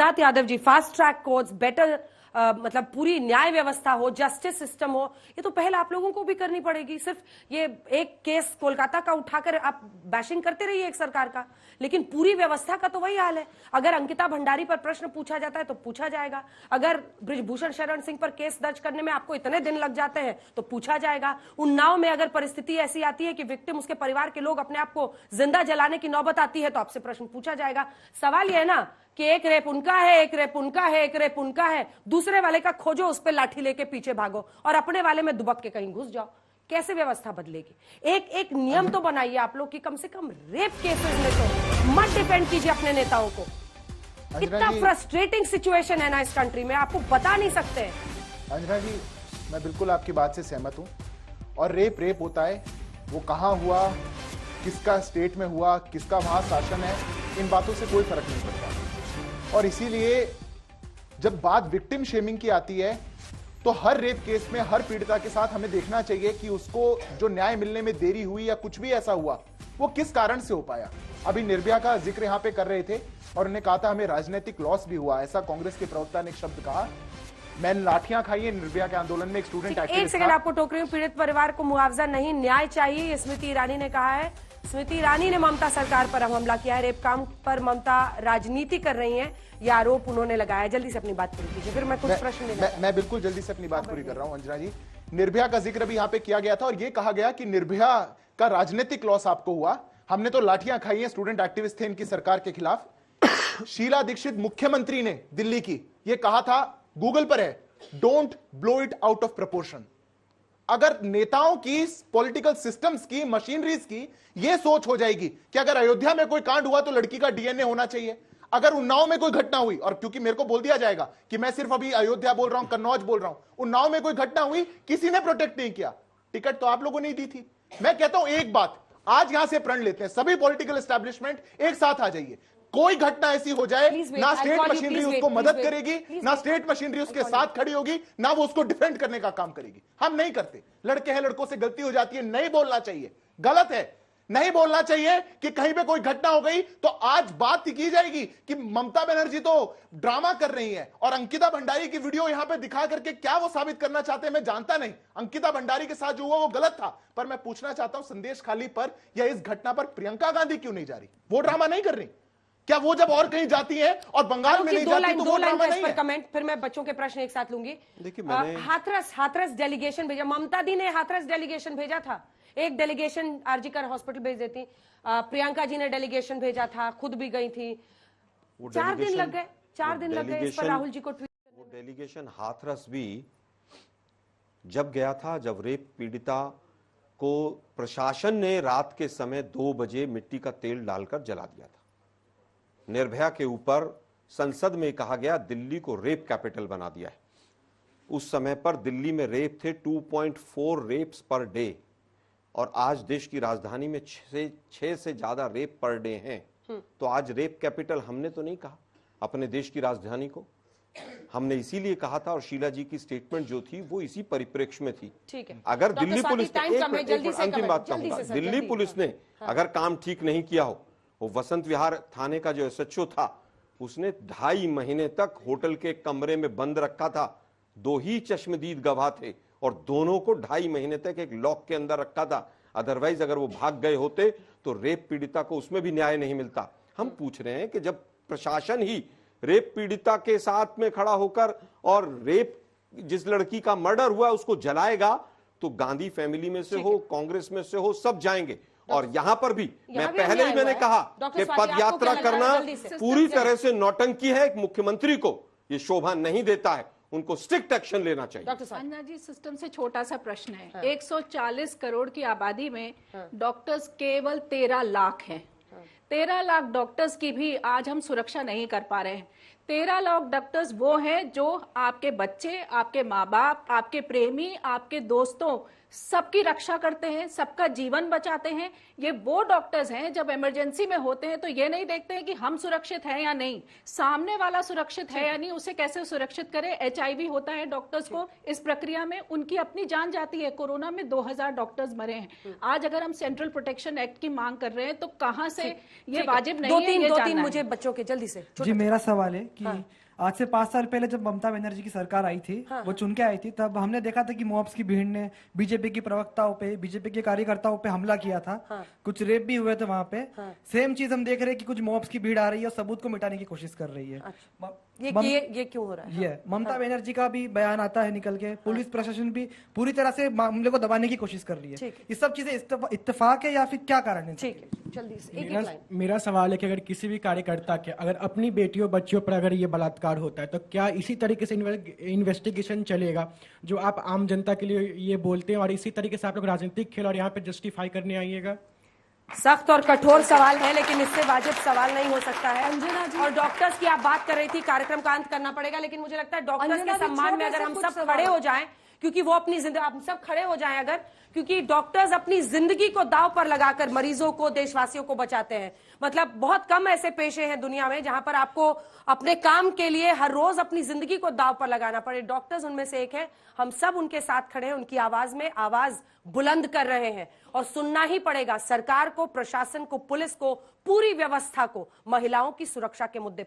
Siddharth Yadav ji, fast track courts, better मतलब पूरी न्याय व्यवस्था हो, जस्टिस सिस्टम हो, ये तो पहले आप लोगों को भी करनी पड़ेगी। सिर्फ ये एक केस कोलकाता का उठाकर आप बैशिंग करते रहिए एक सरकार का, लेकिन पूरी व्यवस्था का तो वही हाल है। अगर अंकिता भंडारी पर प्रश्न पूछा जाता है तो पूछा जाएगा, अगर बृजभूषण शरण सिंह पर केस दर्ज करने में आपको इतने दिन लग जाते हैं तो पूछा जाएगा, उन्नाव में अगर परिस्थिति ऐसी आती है कि विक्टिम, उसके परिवार के लोग अपने आप को जिंदा जलाने की नौबत आती है तो आपसे प्रश्न पूछा जाएगा। सवाल यह है ना कि एक रेप उनका है, एक रेप उनका है, एक रेप उनका है, दूसरे वाले का खोजो, उस पर लाठी लेके पीछे भागो और अपने वाले में दुबक के कहीं घुस जाओ। कैसे व्यवस्था बदलेगी? एक नियम तो बनाइए आप लोग कि कम से कम रेप केसेस में तो मत डिपेंड कीजिए अपने नेताओं को। कितना फ्रस्ट्रेटिंग सिचुएशन है ना इस कंट्री में, आपको बता नहीं सकते। अंजना जी, मैं बिल्कुल आपकी बात से सहमत हूं। और रेप होता है, वो कहां हुआ, किसका स्टेट में हुआ, किसका वहां शासन है, इन बातों से कोई फर्क नहीं पड़ता। और इसीलिए जब बात विक्टिम शेमिंग की आती है तो हर रेप केस में हर पीड़िता के साथ हमें देखना चाहिए कि उसको जो न्याय मिलने में देरी हुई या कुछ भी ऐसा हुआ वो किस कारण से हो पाया। अभी निर्भया का जिक्र यहां पे कर रहे थे और उन्होंने कहा था हमें राजनीतिक लॉस भी हुआ, ऐसा कांग्रेस के प्रवक्ता ने एक शब्द कहा। मैंने लाठियां खाई है निर्भया के आंदोलन में, एक स्टूडेंट एक सेकंड आपको टोक रही हूं, पीड़ित परिवार को मुआवजा नहीं, न्याय चाहिए, स्मृति ईरानी ने कहा है। स्मृति ईरानी ने ममता सरकार पर हमला किया है, रेप काम पर ममता राजनीति कर रही हैं, यह आरोप उन्होंने लगाया। जल्दी से अपनी बात पूरी कीजिए, फिर मैं कुछ प्रश्न मैं बिल्कुल जल्दी से अपनी बात पूरी कर रहा हूं। अंजना जी, निर्भया का जिक्र भी यहाँ पे किया गया था और ये कहा गया कि निर्भया का राजनीतिक लॉस आपको हुआ, हमने तो लाठियां खाई हैं, स्टूडेंट एक्टिविस्ट थे इनकी सरकार के खिलाफ। शीला दीक्षित मुख्यमंत्री ने दिल्ली की ये कहा था, गूगल पर है, don't blow it out of proportion. अगर नेताओं की, पॉलिटिकल सिस्टम्स की, मशीनरीज की यह सोच हो जाएगी कि अगर अयोध्या में कोई कांड हुआ तो लड़की का डीएनए होना चाहिए, अगर उन्नाव में कोई घटना हुई, और क्योंकि मेरे को बोल दिया जाएगा कि मैं सिर्फ अभी अयोध्या बोल रहा हूं, कन्नौज बोल रहा हूं, उन्नाव में कोई घटना हुई, किसी ने प्रोटेक्ट नहीं किया, टिकट तो आप लोगों ने दी थी। मैं कहता हूं एक बात, आज यहां से प्रण लेते हैं, सभी पॉलिटिकल एस्टैब्लिशमेंट एक साथ आ जाइए। कोई घटना ऐसी हो जाए ना स्टेट मशीनरी उसको मदद करेगी, ना स्टेट मशीनरी उसके साथ खड़ी होगी, ना वो उसको डिफेंड करने का काम करेगी। हम नहीं करते। लड़के हैं, लड़कों से गलती हो जाती है, नहीं बोलना चाहिए, गलत है, नहीं बोलना चाहिए कि कहीं पे कोई घटना हो गई तो आज बात की जाएगी कि ममता बनर्जी तो ड्रामा कर रही है। और अंकिता भंडारी की वीडियो यहां पे दिखा करके क्या वो साबित करना चाहते हैं मैं जानता नहीं। अंकिता भंडारी के साथ जो हुआ वो गलत था, पर मैं पूछना चाहता हूं संदेश खाली पर या इस घटना पर प्रियंका गांधी क्यों नहीं जा रही? वो ड्रामा नहीं कर रही क्या? वो जब और कहीं जाती है और बंगाल में नहीं जाती तो वो ड्रामा नहीं है? कमेंट, फिर मैं बच्चों के प्रश्न एक साथ लूंगी। देखिए, हाथरस डेलीगेशन भेजा, ममता दी ने हाथरस डेलीगेशन भेजा था, एक डेलीगेशन आरजीकर हॉस्पिटल भेज देती, प्रियंका जी ने डेलीगेशन भेजा था, खुद भी गई थी, 4 दिन लग गए, 4 दिन लग गए इस पर राहुल जी को ट्वीट। वो डेलीगेशन हाथरस भी जब गया था, जब रेप पीड़िता को प्रशासन ने रात के समय 2 बजे मिट्टी का तेल डालकर जला दिया था। निर्भया के ऊपर संसद में कहा गया दिल्ली को रेप कैपिटल बना दिया है। उस समय पर दिल्ली में रेप थे 2.4 रेप्स पर डे, और आज देश की राजधानी में 6 से ज्यादा रेप पर डे हैं। तो आज रेप कैपिटल हमने तो नहीं कहा अपने देश की राजधानी को, हमने इसीलिए कहा था, और शीला जी की स्टेटमेंट जो थी वो इसी परिप्रेक्ष्य में थी। ठीक है, अगर दिल्ली पुलिस ने, अंतिम बात कहूंगा, दिल्ली पुलिस ने अगर काम ठीक नहीं किया हो, वो वसंत विहार थाने का जो एसएचओ था उसने 2.5 महीने तक होटल के कमरे में बंद रखा था। 2 ही चश्मदीद गवाह थे और दोनों को 2.5 महीने तक एक लॉक के अंदर रखा था। अदरवाइज अगर वो भाग गए होते तो रेप पीड़िता को उसमें भी न्याय नहीं मिलता। हम पूछ रहे हैं कि जब प्रशासन ही रेप पीड़िता के साथ में खड़ा होकर और रेप, जिस लड़की का मर्डर हुआ उसको जलाएगा, तो गांधी फैमिली में से हो, कांग्रेस में से हो, सब जाएंगे। और यहां पर भी मैं पहले ही मैंने कहा कि पद यात्रा करना पूरी तरह से नौटंकी है। एक मुख्यमंत्री को ये शोभा नहीं देता है, उनको स्ट्रिक्ट एक्शन लेना चाहिए। अन्ना जी, सिस्टम से छोटा सा प्रश्न है। 140 करोड़ की आबादी में डॉक्टर्स केवल 13 लाख हैं। 13 लाख डॉक्टर्स की भी आज हम सुरक्षा नहीं कर पा रहे हैं। 13 लाख डॉक्टर्स वो हैं जो आपके बच्चे, आपके माँ बाप, आपके प्रेमी, आपके दोस्तों सबकी रक्षा करते हैं, सबका जीवन बचाते हैं। ये वो डॉक्टर्स हैं जब इमरजेंसी में होते हैं तो ये नहीं देखते हैं कि हम सुरक्षित हैं या नहीं, सामने वाला सुरक्षित है या नहीं, उसे कैसे सुरक्षित करें। HIV होता है डॉक्टर्स को, इस प्रक्रिया में उनकी अपनी जान जाती है। कोरोना में 2000 डॉक्टर्स मरे हैं। आज अगर हम सेंट्रल प्रोटेक्शन एक्ट की मांग कर रहे हैं तो कहाँ से ये वाजिब नहीं है, ये दो जानना तीन है। मुझे बच्चों के जल्दी से। जी, मेरा सवाल है कि आज से 5 साल पहले जब ममता बनर्जी की सरकार आई थी, वो चुन के आई थी, तब हमने देखा था कि मॉब्स की भीड़ ने बीजेपी की प्रवक्ताओं पे, बीजेपी के कार्यकर्ताओं पे हमला किया था। कुछ रेप भी हुए थे वहां पे। सेम चीज हम देख रहे हैं कि कुछ मॉब्स की भीड़ आ रही है और सबूत को मिटाने की कोशिश कर रही है। ये क्यों हो रहा है? ये ममता बनर्जी का भी बयान आता है निकल के, पुलिस प्रशासन भी पूरी तरह से मामले को दबाने की कोशिश कर रही है। ये सब चीजें इत्तेफाक है या फिर क्या कारण है? ठीक है, जल्दी से एक लाइन। मेरा सवाल है कि अगर किसी भी कार्यकर्ता के अगर अपनी बेटियों बच्चियों पर अगर ये बलात्कार होता है तो क्या इसी तरीके से इन्वेस्टिगेशन चलेगा जो आप आम जनता के लिए ये बोलते हैं, और इसी तरीके से आप लोग राजनीतिक खेल और यहाँ पे जस्टिफाई करने आइएगा? सख्त और कठोर सवाल है, लेकिन इससे वाजिब सवाल नहीं हो सकता है। अंजना जी, और डॉक्टर्स की आप बात कर रही थी, कार्यक्रम का अंत करना पड़ेगा, लेकिन मुझे लगता है डॉक्टर्स के सम्मान में अगर हम सब खड़े हो जाएं, क्योंकि वो अपनी जिंदगी, आप सब खड़े हो जाएं अगर, क्योंकि डॉक्टर्स अपनी जिंदगी को दांव पर लगाकर मरीजों को, देशवासियों को बचाते हैं। मतलब बहुत कम ऐसे पेशे हैं दुनिया में जहां पर आपको अपने काम के लिए हर रोज अपनी जिंदगी को दांव पर लगाना पड़े। डॉक्टर्स उनमें से एक है। हम सब उनके साथ खड़े हैं, उनकी आवाज में आवाज बुलंद कर रहे हैं, और सुनना ही पड़ेगा सरकार को, प्रशासन को, पुलिस को, पूरी व्यवस्था को महिलाओं की सुरक्षा के मुद्दे